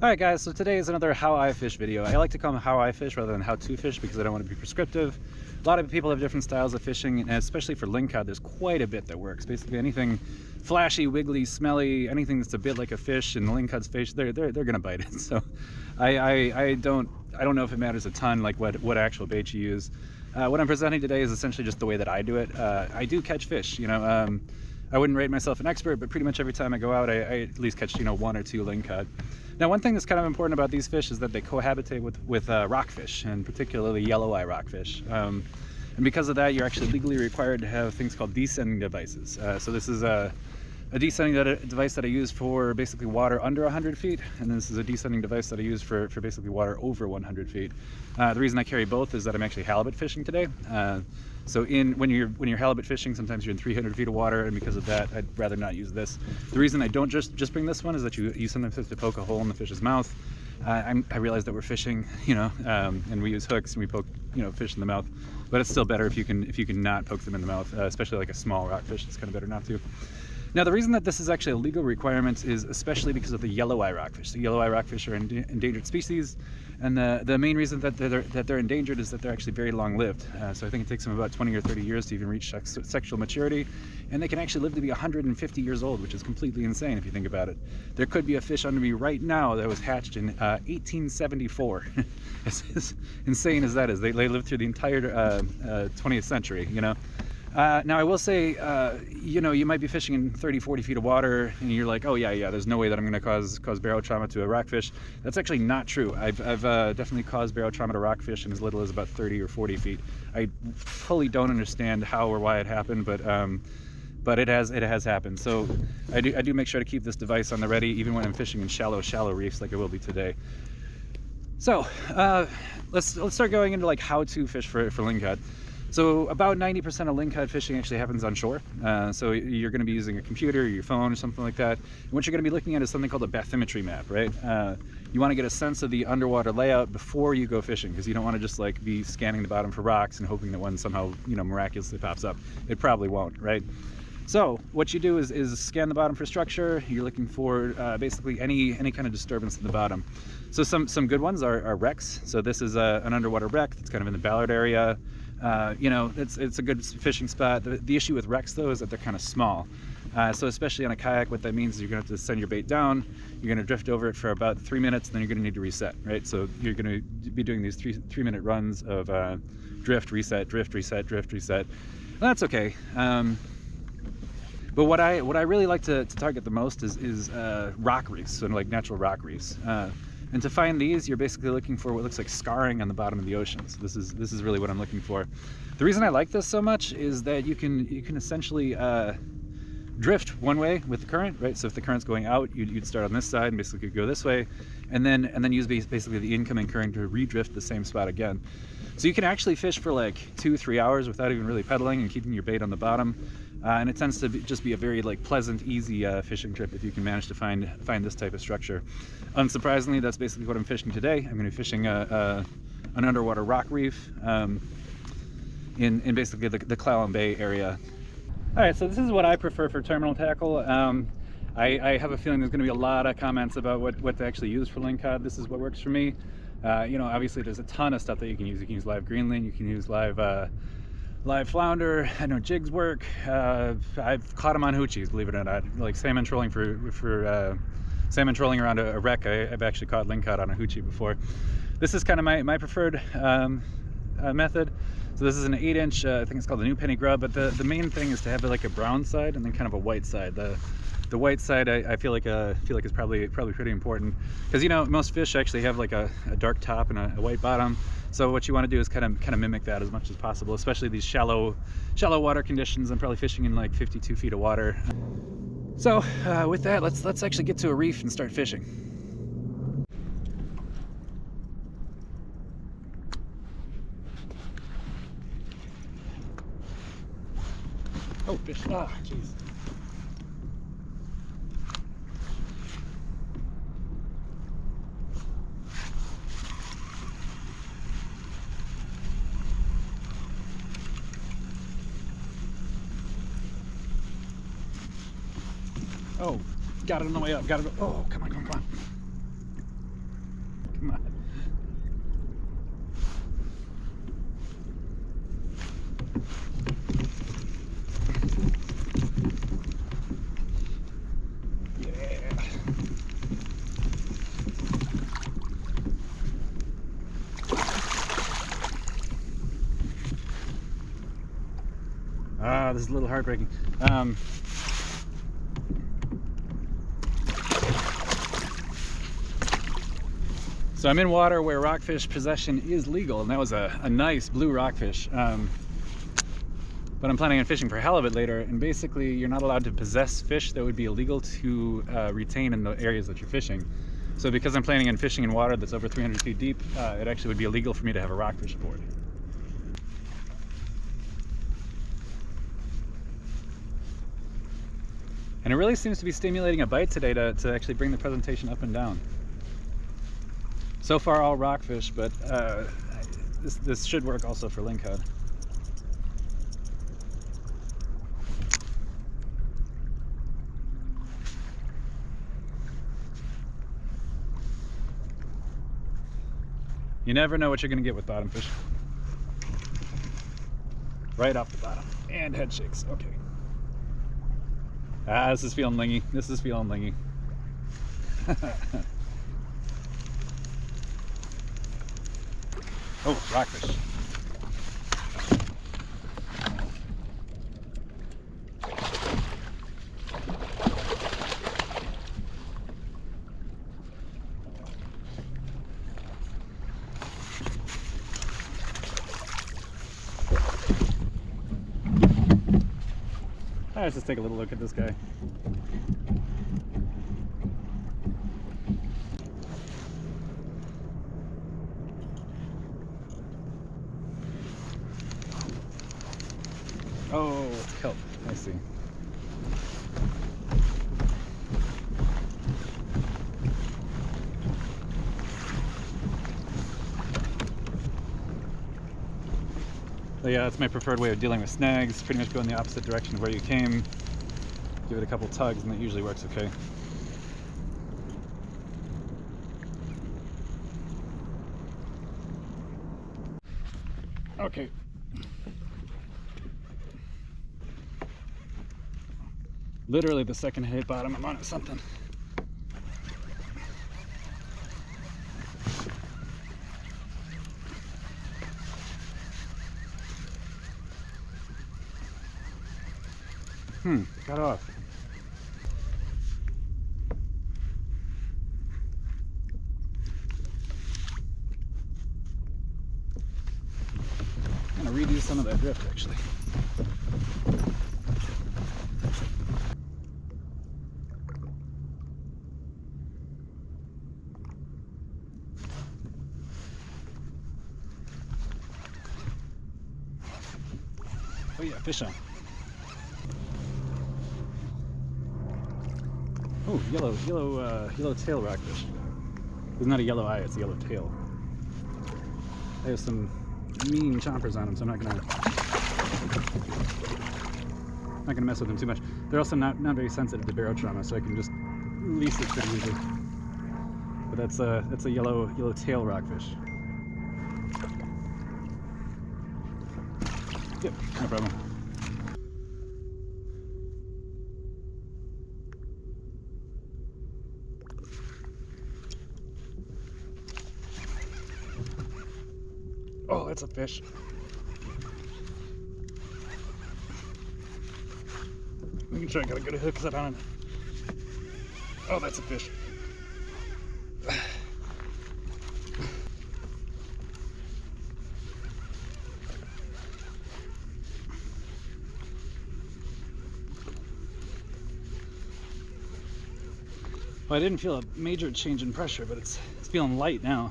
Alright guys, so today is another how I fish video. I like to call them how I fish rather than how to fish because I don't want to be prescriptive. A lot of people have different styles of fishing, and especially for lingcod, there's quite a bit that works. Basically anything flashy, wiggly, smelly, anything that's a bit like a fish and the lingcod's fish, they're gonna bite it. So I don't know if it matters a ton like what actual bait you use. What I'm presenting today is essentially just the way that I do it. I do catch fish, you know. I wouldn't rate myself an expert, but pretty much every time I go out, I at least catch, you know, 1 or 2 lingcod. Now, one thing that's kind of important about these fish is that they cohabitate with rockfish, and particularly yellow eye rockfish. And because of that, you're actually legally required to have things called descending devices. So this is a descending device that I use for basically water under 100 feet, and this is a descending device that I use for basically water over 100 feet. The reason I carry both is that I'm actually halibut fishing today. So when you're halibut fishing, sometimes you're in 300 feet of water, and because of that, I'd rather not use this. The reason I don't just bring this one is that you sometimes have to poke a hole in the fish's mouth. I realize that we're fishing, you know, and we use hooks and we poke, you know, fish in the mouth, but it's still better if you can not poke them in the mouth, especially like a small rockfish. It's kind of better not to. Now, the reason that this is actually a legal requirement is especially because of the yellow eye rockfish. The yellow eye rockfish are an endangered species, and the main reason that they're endangered is that they're actually very long-lived. So I think it takes them about 20 or 30 years to even reach sexual maturity, and they can actually live to be 150 years old, which is completely insane if you think about it. There could be a fish under me right now that was hatched in 1874. As insane as that is, they lived through the entire 20th century, you know. Now I will say, you know, you might be fishing in 30-40 feet of water and you're like, oh yeah, there's no way that I'm going to cause barrel trauma to a rockfish. That's actually not true. I've definitely caused barrel trauma to rockfish in as little as about 30 or 40 feet. I fully don't understand how or why it happened, but it has happened. So I do make sure to keep this device on the ready even when I'm fishing in shallow reefs like I will be today. So let's start going into like how to fish for lingcod. So about 90% of lingcod fishing actually happens on shore. So you're going to be using a computer or your phone or something like that. And what you're going to be looking at is something called a bathymetry map, right? You want to get a sense of the underwater layout before you go fishing, because you don't want to just like be scanning the bottom for rocks and hoping that one somehow, you know, miraculously pops up. It probably won't, right? So what you do is scan the bottom for structure. You're looking for basically any kind of disturbance in the bottom. So some good ones are wrecks. So this is an underwater wreck that's kind of in the Ballard area. You know, it's a good fishing spot. The issue with wrecks though is that they're kind of small. So especially on a kayak, what that means is you're gonna have to send your bait down, you're gonna drift over it for about 3 minutes, and then you're gonna need to reset, right? So you're gonna be doing these three minute runs of drift, reset, drift, reset, drift, reset. And that's okay. But what I really like to target the most is rock reefs, so like natural rock reefs. And to find these, you're basically looking for what looks like scarring on the bottom of the ocean. So this is really what I'm looking for. The reason I like this so much is that you can essentially drift one way with the current, right? So if the current's going out, you'd start on this side and basically go this way, and then use basically the incoming current to redrift the same spot again. So you can actually fish for like 2-3 hours without even really pedaling and keeping your bait on the bottom. And it tends to just be a very like pleasant, easy fishing trip if you can manage to find this type of structure. Unsurprisingly, that's basically what I'm fishing today. I'm going to be fishing an underwater rock reef in basically the Clallam Bay area. All right, so this is what I prefer for terminal tackle. I have a feeling there's going to be a lot of comments about what to actually use for lingcod. This is what works for me. You know, obviously there's a ton of stuff that you can use. You can use live greenling, you can use live flounder. I know jigs work. I've caught them on hoochies, believe it or not. Like salmon trolling for salmon trolling around a wreck. I've actually caught lingcod on a hoochie before. This is kind of my preferred method. So this is an 8-inch. I think it's called the New Penny Grub. But the main thing is to have like a brown side and then kind of a white side. The white side I feel like is probably pretty important, because you know most fish actually have like a dark top and a white bottom. So what you want to do is kind of mimic that as much as possible, especially these shallow water conditions. I'm probably fishing in like 52 feet of water. So with that, let's actually get to a reef and start fishing. Oh, fish! Ah, jeez. Oh, got it on the way up. Got it. Oh, come on. Ah, this is a little heartbreaking. So I'm in water where rockfish possession is legal, and that was a nice blue rockfish. But I'm planning on fishing for halibut later, and basically you're not allowed to possess fish that would be illegal to retain in the areas that you're fishing. So because I'm planning on fishing in water that's over 300 feet deep, it actually would be illegal for me to have a rockfish aboard. And it really seems to be stimulating a bite today to actually bring the presentation up and down. So far all rockfish, but this should work also for LINGCOD. You never know what you're going to get with bottom fish. Right off the bottom. And head shakes. Okay. Ah, this is feeling lingy. This is feeling lingy. Oh, rockfish. Let's just take a little look at this guy. Oh, kelp. I see. But yeah, that's my preferred way of dealing with snags. Pretty much go in the opposite direction of where you came. Give it a couple tugs and it usually works okay. Okay. Literally the second I hit bottom, I'm on something. Got off. I'm gonna redo some of that drift actually. Oh yeah, fish on. Oh, yellow tail rockfish. It's not a yellow eye, it's a yellow tail. I have some mean chompers on them, so I'm not gonna mess with them too much. They're also not very sensitive to barotrauma, so I can just release it pretty easily. But that's a yellow tail rockfish. Yep, no problem. Oh, that's a fish. Let me try and get a good hook set on it. Oh, that's a fish. Well, I didn't feel a major change in pressure, but it's feeling light now.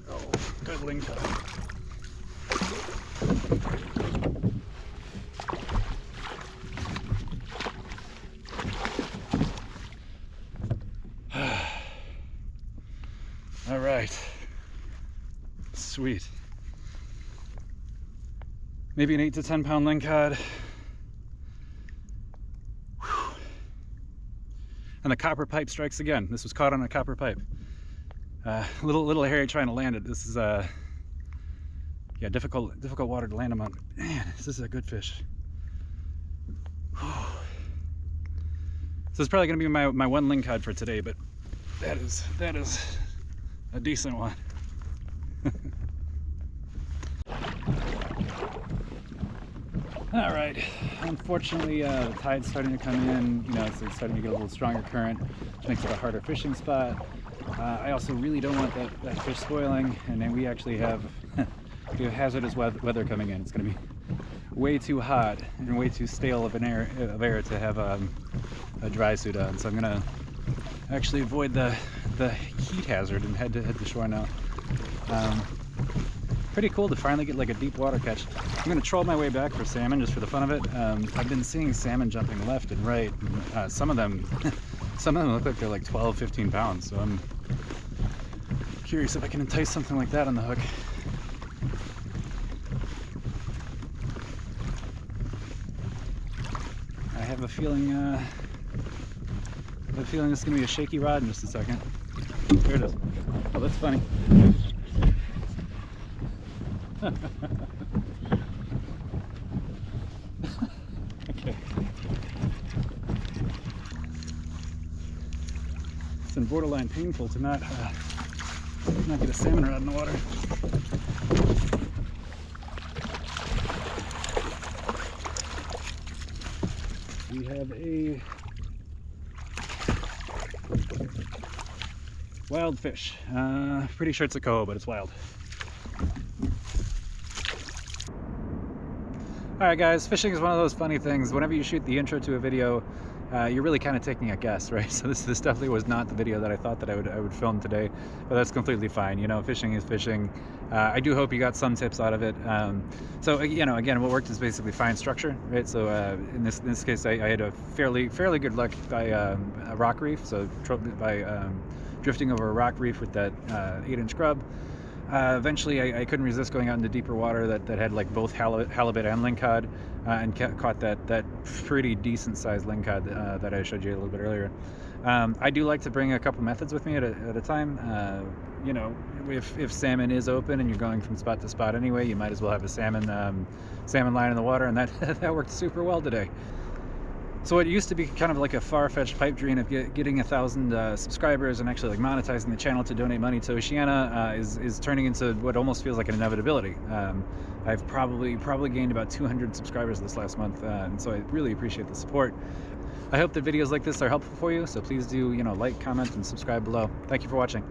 Oh, good LINGCOD. All right. Sweet. Maybe an 8 to 10 pound LINGCOD. And the copper pipe strikes again. This was caught on a copper pipe. Little hairy trying to land it. This is yeah, difficult water to land them on. Man, this is a good fish. So it's probably gonna be my one LINGCOD for today, but that is a decent one. All right, unfortunately the tide's starting to come in, you know, it's starting to get a little stronger current, which makes it a harder fishing spot. I also really don't want that fish spoiling, and then we actually have we have hazardous weather coming in. It's going to be way too hot and way too stale of air to have a dry suit on, so I'm going to actually avoid the heat hazard and head to shore now. Pretty cool to finally get like a deep water catch. I'm going to troll my way back for salmon just for the fun of it. I've been seeing salmon jumping left and right. Some of them look like they're like 12, 15 pounds. So I'm curious if I can entice something like that on the hook. I have a feeling this is going to be a shaky rod in just a second. There it is. Oh, that's funny. Okay. It's been borderline painful to not get a salmon rod in the water. We have a wild fish. Pretty sure it's a coho, but it's wild. Alright guys, fishing is one of those funny things. Whenever you shoot the intro to a video, you're really kind of taking a guess, right? So this definitely was not the video that I thought that I would film today, but that's completely fine. You know, fishing is fishing. I do hope you got some tips out of it. So you know, again, what worked is basically find structure, right? So in this case, I had a fairly good luck by a rock reef. So by drifting over a rock reef with that 8-inch grub. Eventually I couldn't resist going out into deeper water that had like both halibut and LINGCOD, and caught that pretty decent sized LINGCOD that I showed you a little bit earlier. I do like to bring a couple methods with me at a time. You know, if salmon is open and you're going from spot to spot anyway, you might as well have a salmon line in the water, and that worked super well today. So what used to be kind of like a far-fetched pipe dream of getting 1,000 subscribers and actually like monetizing the channel to donate money to Oceana is turning into what almost feels like an inevitability. I've probably gained about 200 subscribers this last month, and so I really appreciate the support. I hope that videos like this are helpful for you, so please do, you know, like, comment, and subscribe below. Thank you for watching.